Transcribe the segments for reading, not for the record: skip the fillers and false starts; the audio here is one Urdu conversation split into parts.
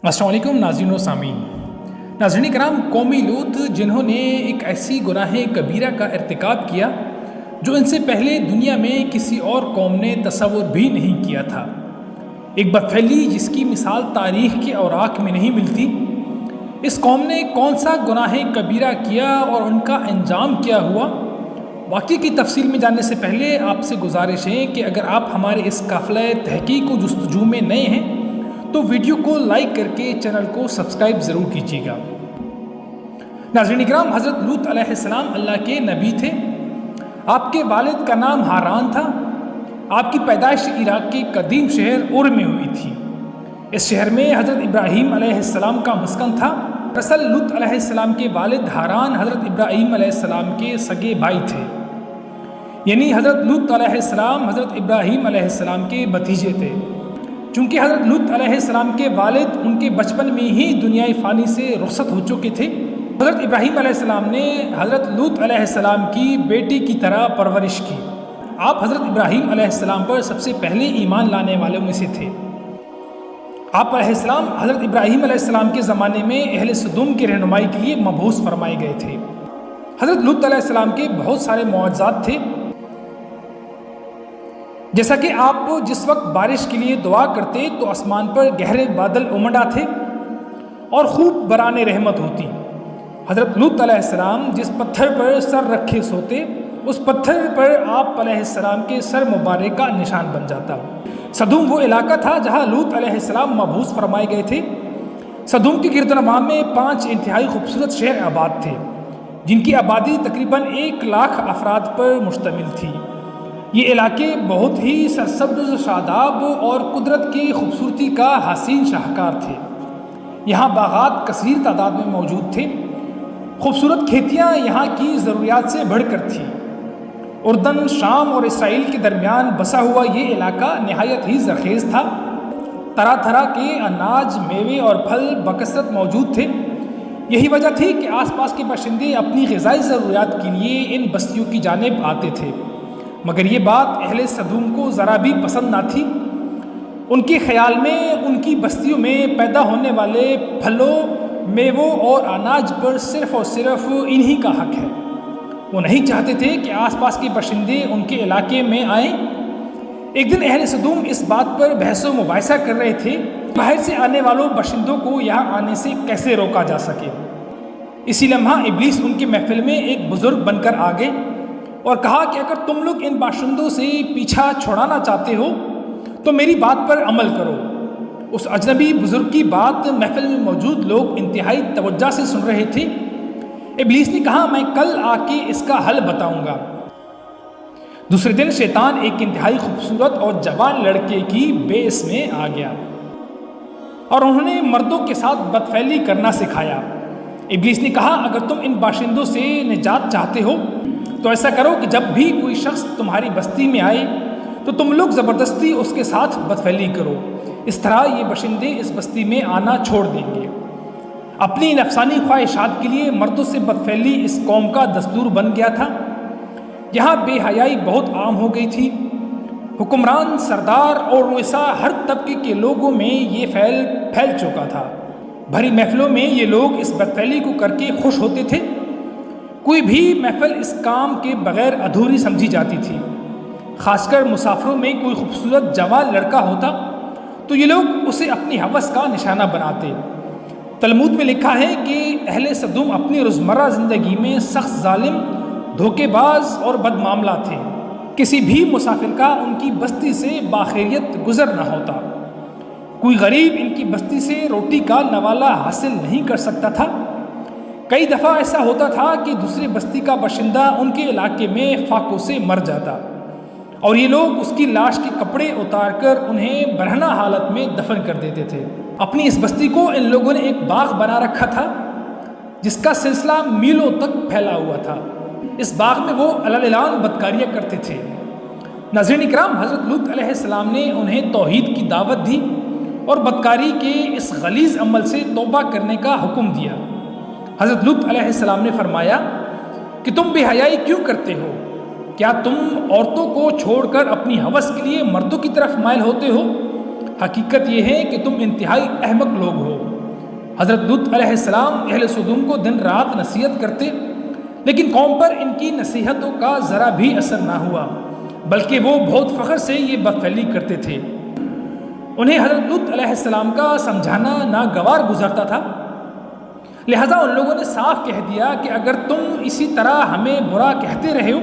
السلام علیکم ناظرین و سامعین۔ ناظرین کرام، قومی لوط جنہوں نے ایک ایسی گناہ کبیرہ کا ارتکاب کیا جو ان سے پہلے دنیا میں کسی اور قوم نے تصور بھی نہیں کیا تھا، ایک بدفعلی جس کی مثال تاریخ کے اوراق میں نہیں ملتی۔ اس قوم نے کون سا گناہ کبیرہ کیا اور ان کا انجام کیا ہوا؟ واقعے کی تفصیل میں جاننے سے پہلے آپ سے گزارش ہے کہ اگر آپ ہمارے اس قافلہ تحقیق و جستجو میں نئے ہیں تو ویڈیو کو لائک کر کے چینل کو سبسکرائب ضرور کیجیے گا۔ ناظرین کرام، حضرت لوط علیہ السلام اللہ کے نبی تھے۔ آپ کے والد کا نام ہاران تھا۔ آپ کی پیدائش عراق کے قدیم شہر اور میں ہوئی تھی۔ اس شہر میں حضرت ابراہیم علیہ السلام کا مسکن تھا۔ دراصل لوط علیہ السلام کے والد ہاران حضرت ابراہیم علیہ السلام کے سگے بھائی تھے، یعنی حضرت لوط علیہ السلام حضرت ابراہیم علیہ السلام کے بھتیجے تھے۔ چونکہ حضرت لوط علیہ السلام کے والد ان کے بچپن میں ہی دنیائے فانی سے رخصت ہو چکے تھے، حضرت ابراہیم علیہ السلام نے حضرت لوط علیہ السلام کی بیٹی کی طرح پرورش کی۔ آپ حضرت ابراہیم علیہ السلام پر سب سے پہلے ایمان لانے والوں میں سے تھے۔ آپ علیہ السلام حضرت ابراہیم علیہ السلام کے زمانے میں اہل سدوم کی رہنمائی کے لیے مبعوث فرمائے گئے تھے۔ حضرت لوط علیہ السلام کے بہت سارے معجزات تھے، جیسا کہ آپ جس وقت بارش کے لیے دعا کرتے تو آسمان پر گہرے بادل امڈ آتے اور خوب بران رحمت ہوتی۔ حضرت لوط علیہ السلام جس پتھر پر سر رکھے سوتے، اس پتھر پر آپ علیہ السلام کے سر مبارک کا نشان بن جاتا۔ سدوم وہ علاقہ تھا جہاں لوط علیہ السلام مبعوث فرمائے گئے تھے۔ سدوم کے گرد و نواح میں 5 انتہائی خوبصورت شہر آباد تھے، جن کی آبادی تقریباً 1 لاکھ افراد پر مشتمل تھی۔ یہ علاقے بہت ہی سرسبز، شاداب اور قدرت کی خوبصورتی کا حسین شاہکار تھے۔ یہاں باغات کثیر تعداد میں موجود تھے۔ خوبصورت کھیتیاں یہاں کی ضروریات سے بڑھ کر تھیں۔ اردن، شام اور اسرائیل کے درمیان بسا ہوا یہ علاقہ نہایت ہی زرخیز تھا۔ طرح طرح کے اناج، میوے اور پھل بکثرت موجود تھے۔ یہی وجہ تھی کہ آس پاس کے باشندے اپنی غذائی ضروریات کے لیے ان بستیوں کی جانب آتے تھے، مگر یہ بات اہل سدوم کو ذرا بھی پسند نہ تھی۔ ان کے خیال میں ان کی بستیوں میں پیدا ہونے والے پھلوں، میووں اور اناج پر صرف اور صرف انہی کا حق ہے۔ وہ نہیں چاہتے تھے کہ آس پاس کے باشندے ان کے علاقے میں آئیں۔ ایک دن اہل سدوم اس بات پر بحث و مباحثہ کر رہے تھے کہ باہر سے آنے والوں باشندوں کو یہاں آنے سے کیسے روکا جا سکے۔ اسی لمحہ ابلیس ان کی محفل میں ایک بزرگ بن کر آ گئے اور کہا کہ اگر تم لوگ ان باشندوں سے پیچھا چھڑانا چاہتے ہو تو میری بات پر عمل کرو۔ اس اجنبی بزرگ کی بات محفل میں موجود لوگ انتہائی توجہ سے سن رہے تھے۔ ابلیس نے کہا، میں کل آ کے اس کا حل بتاؤں گا۔ دوسرے دن شیطان ایک انتہائی خوبصورت اور جوان لڑکے کی بیس میں آ گیا اور انہوں نے مردوں کے ساتھ بدفعلی کرنا سکھایا۔ ابلیس نے کہا، اگر تم ان باشندوں سے نجات چاہتے ہو تو ایسا کرو کہ جب بھی کوئی شخص تمہاری بستی میں آئے تو تم لوگ زبردستی اس کے ساتھ بدفعلی کرو۔ اس طرح یہ باشندے اس بستی میں آنا چھوڑ دیں گے۔ اپنی نفسانی خواہشات کے لیے مردوں سے بدفعلی اس قوم کا دستور بن گیا تھا۔ یہاں بے حیائی بہت عام ہو گئی تھی۔ حکمران، سردار اور رؤساء ہر طبقے کے لوگوں میں یہ پھیل چکا تھا۔ بھری محفلوں میں یہ لوگ اس بدفعلی کو کر کے خوش ہوتے تھے۔ کوئی بھی محفل اس کام کے بغیر ادھوری سمجھی جاتی تھی۔ خاص کر مسافروں میں کوئی خوبصورت جوان لڑکا ہوتا تو یہ لوگ اسے اپنی ہوس کا نشانہ بناتے۔ تلمود میں لکھا ہے کہ اہل سدوم اپنی روزمرہ زندگی میں سخت ظالم، دھوکے باز اور بد معاملہ تھے۔ کسی بھی مسافر کا ان کی بستی سے باخیریت گزر نہ ہوتا۔ کوئی غریب ان کی بستی سے روٹی کا نوالہ حاصل نہیں کر سکتا تھا۔ کئی دفعہ ایسا ہوتا تھا کہ دوسری بستی کا باشندہ ان کے علاقے میں فاقوں سے مر جاتا اور یہ لوگ اس کی لاش کے کپڑے اتار کر انہیں برہنہ حالت میں دفن کر دیتے تھے۔ اپنی اس بستی کو ان لوگوں نے ایک باغ بنا رکھا تھا جس کا سلسلہ میلوں تک پھیلا ہوا تھا۔ اس باغ میں وہ علل بدکاریاں کرتے تھے۔ ناظرین اکرام، حضرت لوط علیہ السلام نے انہیں توحید کی دعوت دی اور بدکاری کے اس غلیظ عمل سے توبہ کرنے کا حکم دیا۔ حضرت لوط علیہ السلام نے فرمایا کہ تم بے حیائی کیوں کرتے ہو؟ کیا تم عورتوں کو چھوڑ کر اپنی ہوس کے لیے مردوں کی طرف مائل ہوتے ہو؟ حقیقت یہ ہے کہ تم انتہائی احمق لوگ ہو۔ حضرت لوط علیہ السلام اہل سدوم کو دن رات نصیحت کرتے، لیکن قوم پر ان کی نصیحتوں کا ذرا بھی اثر نہ ہوا، بلکہ وہ بہت فخر سے یہ بدفعلی کرتے تھے۔ انہیں حضرت لوط علیہ السلام کا سمجھانا ناگوار گزرتا تھا، لہٰذا ان لوگوں نے صاف کہہ دیا کہ اگر تم اسی طرح ہمیں برا کہتے رہے ہو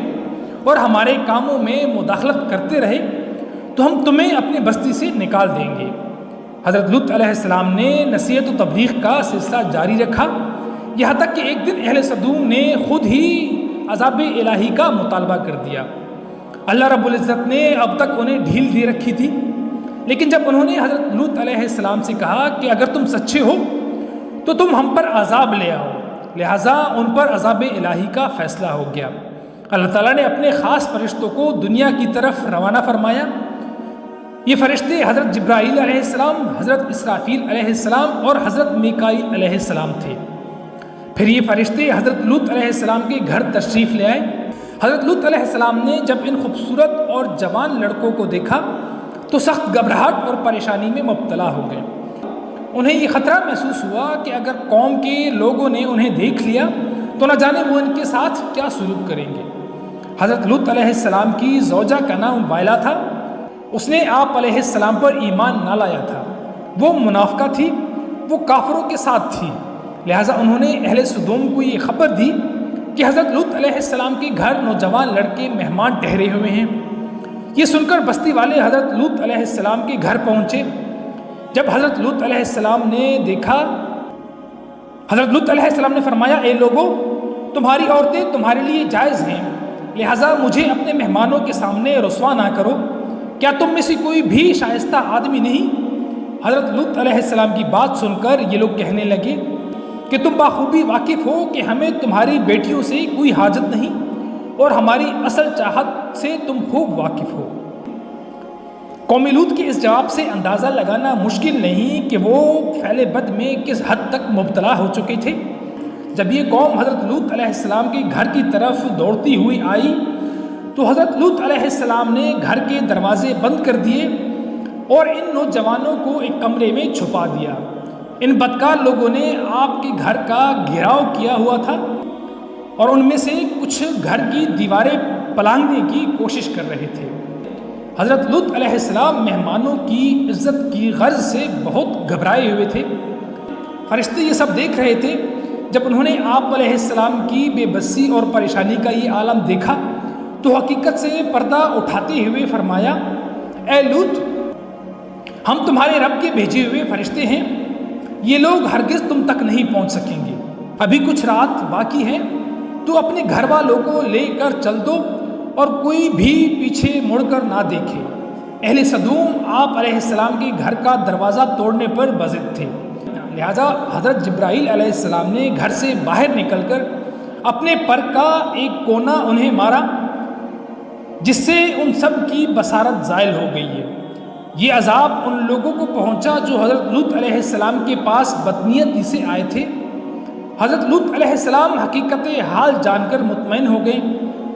اور ہمارے کاموں میں مداخلت کرتے رہے تو ہم تمہیں اپنی بستی سے نکال دیں گے۔ حضرت لوط علیہ السلام نے نصیحت و تبلیغ کا سلسلہ جاری رکھا، یہاں تک کہ ایک دن اہل سدوم نے خود ہی عذاب الہی کا مطالبہ کر دیا۔ اللہ رب العزت نے اب تک انہیں ڈھیل دے رکھی تھی، لیکن جب انہوں نے حضرت لوط علیہ السلام سے کہا کہ اگر تم سچے ہو تو تم ہم پر عذاب لے آؤ، لہٰذا ان پر عذاب الہی کا فیصلہ ہو گیا۔ اللہ تعالیٰ نے اپنے خاص فرشتوں کو دنیا کی طرف روانہ فرمایا۔ یہ فرشتے حضرت جبرائیل علیہ السلام، حضرت اسرافیل علیہ السلام اور حضرت میکائیل علیہ السلام تھے۔ پھر یہ فرشتے حضرت لوط علیہ السلام کے گھر تشریف لے آئے۔ حضرت لوط علیہ السلام نے جب ان خوبصورت اور جوان لڑکوں کو دیکھا تو سخت گھبراہٹ اور پریشانی میں مبتلا ہو گئے۔ انہیں یہ خطرہ محسوس ہوا کہ اگر قوم کے لوگوں نے انہیں دیکھ لیا تو نہ جانے وہ ان کے ساتھ کیا سلوک کریں گے۔ حضرت لوط علیہ السلام کی زوجہ کا نام وائلہ تھا، اس نے آپ علیہ السلام پر ایمان نہ لایا تھا، وہ منافقہ تھی، وہ کافروں کے ساتھ تھی، لہٰذا انہوں نے اہل سدوم کو یہ خبر دی کہ حضرت لوط علیہ السلام کے گھر نوجوان لڑکے مہمان ٹھہرے ہوئے ہیں۔ یہ سن کر بستی والے حضرت لوط علیہ السلام کے گھر پہنچے۔ جب حضرت لوط علیہ السلام نے دیکھا، حضرت لوط علیہ السلام نے فرمایا، اے لوگو، تمہاری عورتیں تمہارے لیے جائز ہیں، لہٰذا مجھے اپنے مہمانوں کے سامنے رسوا نہ کرو۔ کیا تم میں سے کوئی بھی شائستہ آدمی نہیں؟ حضرت لوط علیہ السلام کی بات سن کر یہ لوگ کہنے لگے کہ تم بخوبی واقف ہو کہ ہمیں تمہاری بیٹیوں سے کوئی حاجت نہیں اور ہماری اصل چاہت سے تم خوب واقف ہو۔ قوم لوط کے اس جواب سے اندازہ لگانا مشکل نہیں کہ وہ فعل بد میں کس حد تک مبتلا ہو چکے تھے۔ جب یہ قوم حضرت لوط علیہ السلام کے گھر کی طرف دوڑتی ہوئی آئی تو حضرت لوط علیہ السلام نے گھر کے دروازے بند کر دیے اور ان نوجوانوں کو ایک کمرے میں چھپا دیا۔ ان بدکار لوگوں نے آپ کے گھر کا گھیراؤ کیا ہوا تھا اور ان میں سے کچھ گھر کی دیواریں پلانگنے کی کوشش کر رہے تھے۔ حضرت لوط علیہ السلام مہمانوں کی عزت کی غرض سے بہت گھبرائے ہوئے تھے۔ فرشتے یہ سب دیکھ رہے تھے۔ جب انہوں نے آپ علیہ السلام کی بے بسی اور پریشانی کا یہ عالم دیکھا تو حقیقت سے پردہ اٹھاتے ہوئے فرمایا، اے لوط، ہم تمہارے رب کے بھیجے ہوئے فرشتے ہیں، یہ لوگ ہرگز تم تک نہیں پہنچ سکیں گے، ابھی کچھ رات باقی ہے، تو اپنے گھر والوں کو لے کر چل دو اور کوئی بھی پیچھے مڑ کر نہ دیکھے۔ اہل سدوم آپ علیہ السلام کے گھر کا دروازہ توڑنے پر بضد تھے، لہذا حضرت جبرائیل علیہ السلام نے گھر سے باہر نکل کر اپنے پر کا ایک کونا انہیں مارا، جس سے ان سب کی بصارت زائل ہو گئی ہے۔ یہ عذاب ان لوگوں کو پہنچا جو حضرت لوط علیہ السلام کے پاس بدنیتی سے آئے تھے۔ حضرت لوط علیہ السلام حقیقت حال جان کر مطمئن ہو گئے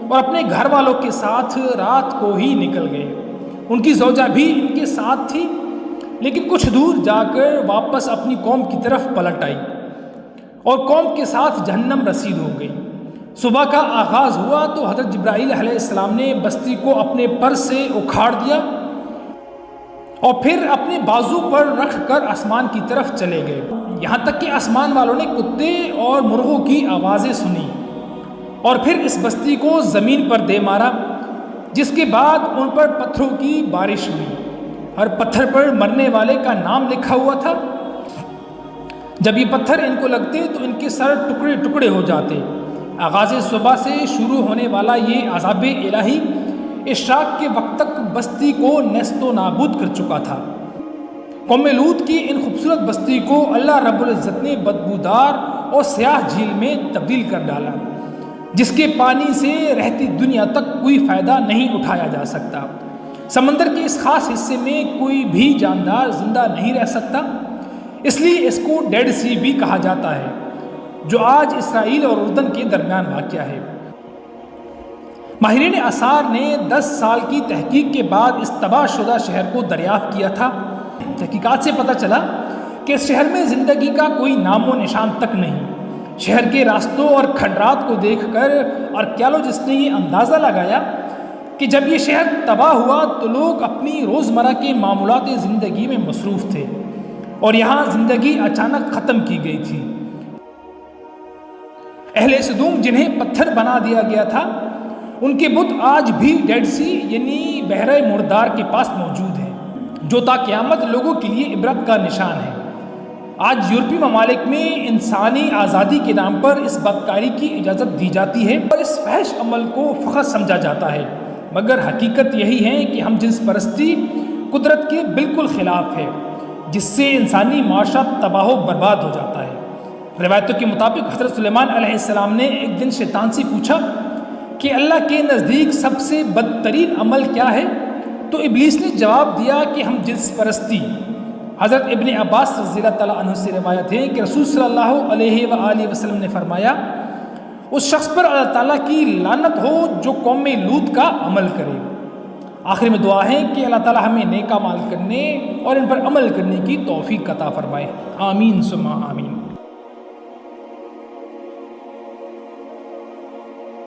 اور اپنے گھر والوں کے ساتھ رات کو ہی نکل گئے۔ ان کی زوجہ بھی ان کے ساتھ تھی، لیکن کچھ دور جا کر واپس اپنی قوم کی طرف پلٹ آئی اور قوم کے ساتھ جہنم رسید ہو گئی۔ صبح کا آغاز ہوا تو حضرت جبرائیل علیہ السلام نے بستی کو اپنے پر سے اکھاڑ دیا اور پھر اپنے بازو پر رکھ کر آسمان کی طرف چلے گئے، یہاں تک کہ آسمان والوں نے کتے اور مرغوں کی آوازیں سنی اور پھر اس بستی کو زمین پر دے مارا، جس کے بعد ان پر پتھروں کی بارش ہوئی۔ ہر پتھر پر مرنے والے کا نام لکھا ہوا تھا۔ جب یہ پتھر ان کو لگتے تو ان کے سر ٹکڑے ٹکڑے ہو جاتے۔ آغاز صبح سے شروع ہونے والا یہ عذاب الہی اشراق کے وقت تک بستی کو نیست و نابود کر چکا تھا۔ قوم لوط کی ان خوبصورت بستی کو اللہ رب العزت نے بدبودار اور سیاہ جھیل میں تبدیل کر ڈالا، جس کے پانی سے رہتی دنیا تک کوئی فائدہ نہیں اٹھایا جا سکتا۔ سمندر کے اس خاص حصے میں کوئی بھی جاندار زندہ نہیں رہ سکتا، اس لیے اس کو ڈیڈ سی بھی کہا جاتا ہے، جو آج اسرائیل اور اردن کے درمیان واقع ہے۔ ماہرین آثار نے 10 سال کی تحقیق کے بعد اس تباہ شدہ شہر کو دریافت کیا تھا۔ تحقیقات سے پتہ چلا کہ کہ اس شہر میں زندگی کا کوئی نام و نشان تک نہیں۔ شہر کے راستوں اور کھنڈرات کو دیکھ کر آرکیالوجسٹ نے یہ اندازہ لگایا کہ جب یہ شہر تباہ ہوا تو لوگ اپنی روزمرہ کے معمولات زندگی میں مصروف تھے اور یہاں زندگی اچانک ختم کی گئی تھی۔ اہل سدوم جنہیں پتھر بنا دیا گیا تھا، ان کے بت آج بھی ڈیڈ سی یعنی بحیرہ مردار کے پاس موجود ہیں، جو تا قیامت لوگوں کے لیے عبرت کا نشان ہے۔ آج یورپی ممالک میں انسانی آزادی کے نام پر اس بدکاری کی اجازت دی جاتی ہے اور اس فحش عمل کو فخر سمجھا جاتا ہے، مگر حقیقت یہی ہے کہ ہم جنس پرستی قدرت کے بالکل خلاف ہے، جس سے انسانی معاشرہ تباہ و برباد ہو جاتا ہے۔ روایتوں کے مطابق حضرت سلیمان علیہ السلام نے ایک دن شیطان سے پوچھا کہ اللہ کے نزدیک سب سے بدترین عمل کیا ہے؟ تو ابلیس نے جواب دیا کہ ہم جنس پرستی۔ حضرت ابن عباس رضی اللہ تعالیٰ عنہ سے روایت ہے کہ رسول صلی اللہ علیہ وآلہ وسلم نے فرمایا، اس شخص پر اللہ تعالیٰ کی لعنت ہو جو قوم لوط کا عمل کرے۔ آخر میں دعا ہے کہ اللہ تعالیٰ ہمیں نیک اعمال کرنے اور ان پر عمل کرنے کی توفیق عطا فرمائے۔ آمین ثم آمین۔